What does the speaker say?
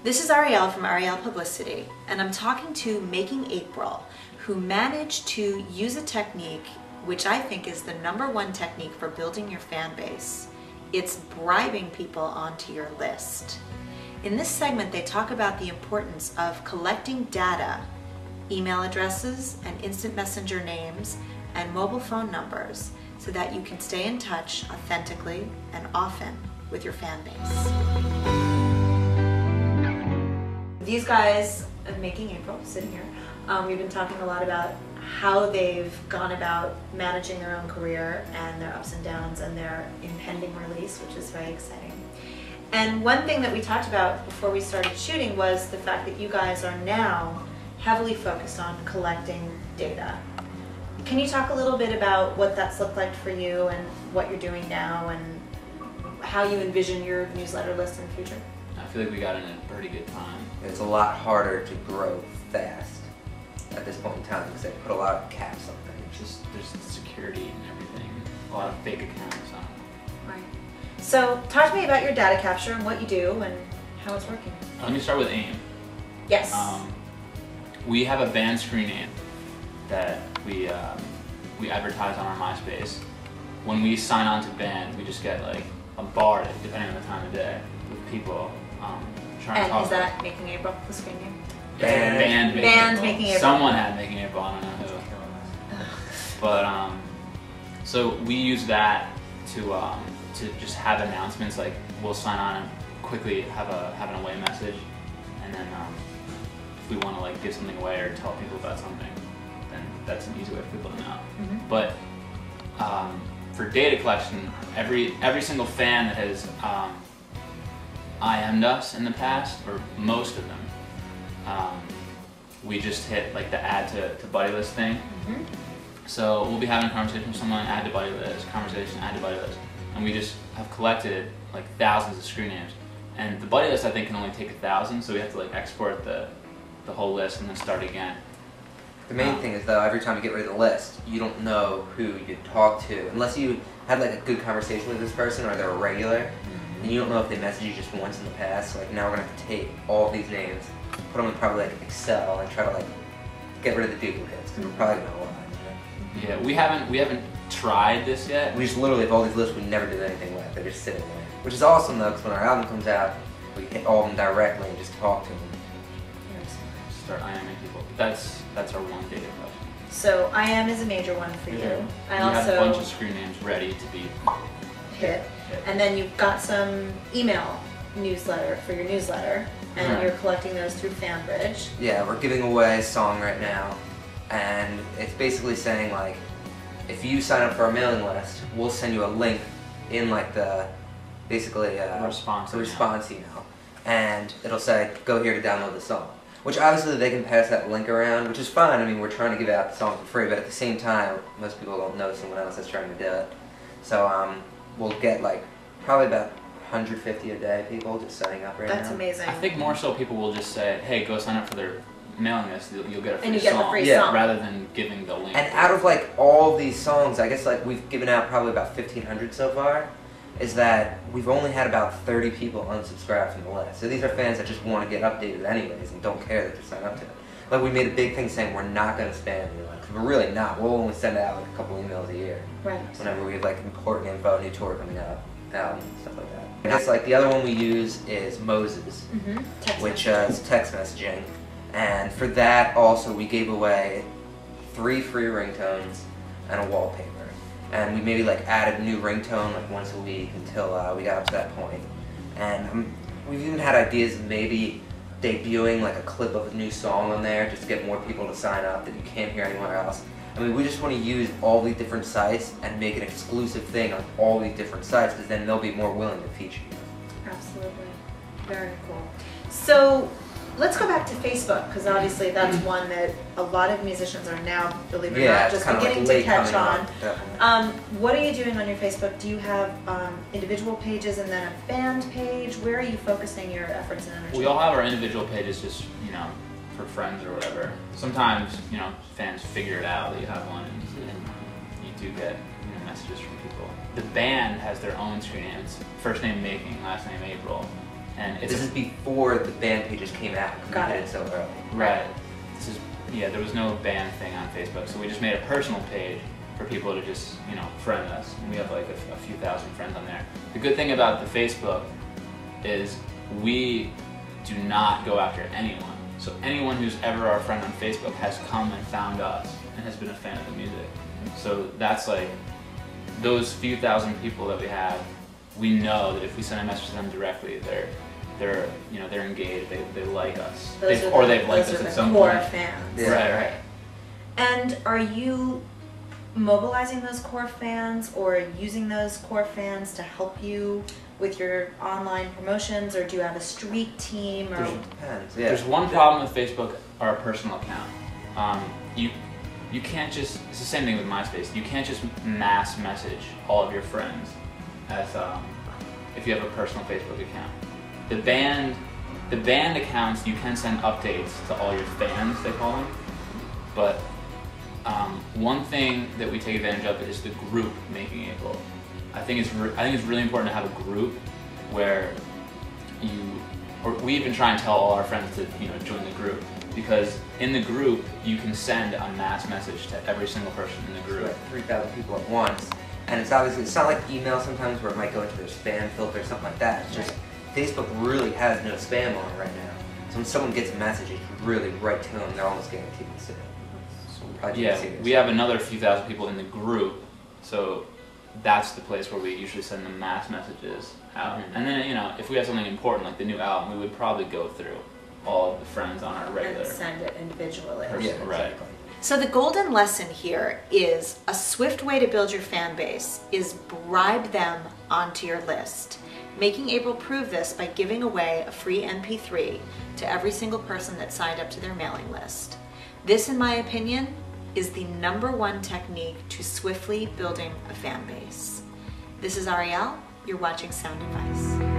This is Ariel from Ariel Publicity, and I'm talking to Making April, who managed to use a technique which I think is the #1 technique for building your fan base. It's bribing people onto your list. In this segment, they talk about the importance of collecting data, email addresses and instant messenger names, and mobile phone numbers so that you can stay in touch authentically and often with your fan base. These guys, Making April, sitting here, we've been talking a lot about how they've gone about managing their own career and their ups and downs and their impending release, which is very exciting. And one thing that we talked about before we started shooting was the fact that you guys are now heavily focused on collecting data. Can you talk a little bit about what that's looked like for you and what you're doing now and how you envision your newsletter list in the future? I feel like we got in a pretty good time. It's a lot harder to grow fast at this point in time because they put a lot of caps on things. Just there's security and everything, a lot of fake accounts on. Right. So talk to me about your data capture and what you do and how it's working. Let me start with AIM. Yes. We have a band screen name that we advertise on our MySpace. When we sign on to band, we just get like bombarded, depending on the time of day, with people trying to talk. And is that Making April, the screen name? Band Making April. Someone had Making April, I don't know who. But so we use that to just have announcements, like we'll sign on and quickly have an away message, and then if we want to like give something away or tell people about something, then that's an easy way for people to know. Mm-hmm. But for data collection, every single fan that has IM'd us in the past, or most of them, we just hit like the add to buddy list thing. Mm-hmm. So we'll be having a conversation with someone, add to buddy list, conversation, add to buddy list, and we just have collected like thousands of screen names. And the buddy list I think can only take 1,000, so we have to like export the whole list and then start again. The main thing is though, every time you get rid of the list, you don't know who you talk to unless you had like a good conversation with this person or they're a regular, and you don't know if they messaged you just once in the past. So like now we're gonna have to take all these names, put them in probably like Excel, and try to like get rid of the duplicates because we're probably gonna lie. Yeah, we haven't tried this yet. We just literally have all these lists we never did anything with. They're just sitting there, which is awesome though, because when our album comes out, we hit all of them directly and just talk to them. Start IMing people. That's our one data question. So IM is a major one for you. Yeah. I you also have a bunch of screen names ready to be hit. And then you've got some email newsletter for your newsletter, and you're collecting those through FanBridge. Yeah, we're giving away a song right now, and it's basically saying like, if you sign up for our mailing list, we'll send you a link in like the, basically response email, and it'll say, go here to download the song. Which obviously they can pass that link around, which is fine. I mean, we're trying to give out the song for free, but at the same time, most people don't know someone else that's trying to do it. So we'll get like probably about 150 a day people just signing up right now. That's amazing. I think more so people will just say, hey, go sign up for their mailing list, you'll get a free song. And you get the free song. Rather than giving the link. And out of like all these songs, I guess like we've given out probably about 1,500 so far, is that we've only had about 30 people unsubscribe from the list. So these are fans that just want to get updated anyways and don't care that they're signed up to it. Like we made a big thing saying we're not going to spam you, because we're really not. We'll only send out like a couple emails a year. Right. Whenever we have like important info, new tour coming out, album, stuff like that. I guess like the other one we use is Moses, which is text messaging. And for that also we gave away 3 free ringtones and a wallpaper. And we maybe like added a new ringtone like once a week until we got up to that point. And we've even had ideas of maybe debuting like a clip of a new song on there just to get more people to sign up that you can't hear anywhere else. I mean, we just want to use all these different sites and make an exclusive thing on all these different sites, because then they'll be more willing to feature you. Absolutely. Very cool. So let's go back to Facebook, because obviously that's one that a lot of musicians are now, believe it or not, just beginning to catch on. What are you doing on your Facebook? Do you have individual pages and then a band page? Where are you focusing your efforts and energy? We all have our individual pages, just, you know, for friends or whatever. Sometimes, you know, fans figure it out that you have one, and you do get, you know, messages from people. The band has their own screen names. First name Making, last name April. And This is before the band pages came out. Got We it. did it so early. right. This is there was no band thing on Facebook, so we just made a personal page for people to just friend us. And we have like a few thousand friends on there. The good thing about the Facebook is we do not go after anyone. So anyone who's ever our friend on Facebook has come and found us and has been a fan of the music. So that's like those few thousand people that we have. We know that if we send a message to them directly, they're engaged. They like us, they've liked us at some core point. fans. Yeah. Right. And are you mobilizing those core fans or using those core fans to help you with your online promotions, or do you have a street team? Or Depends. Yeah. There's one problem with Facebook, our personal account. You can't just. It's the same thing with MySpace. You can't just mass message all of your friends as if you have a personal Facebook account. The band accounts, you can send updates to all your fans, they call them. But one thing that we take advantage of is the group Making April. I think it's really important to have a group where we even try and tell all our friends to join the group, because in the group you can send a mass message to every single person in the group. Like 3,000 people at once, and it's not like email sometimes where it might go into their spam filter or something like that. It's just Facebook really has no spam on it right now. So when someone gets a message, it's really right to them. They're almost guaranteed to see it. So we'll probably Yeah, see this. we have another few thousand people in the group, so that's the place where we usually send the mass messages out. Mhm. And then if we have something important like the new album, we would probably go through all of the friends on our regular. and send it individually. Yeah, Right. exactly. So the golden lesson here is a swift way to build your fan base is bribe them onto your list. Making April prove this by giving away a free MP3 to every single person that signed up to their mailing list. This, in my opinion, is the #1 technique to swiftly building a fan base. This is Ariel. You're watching Sound Advice.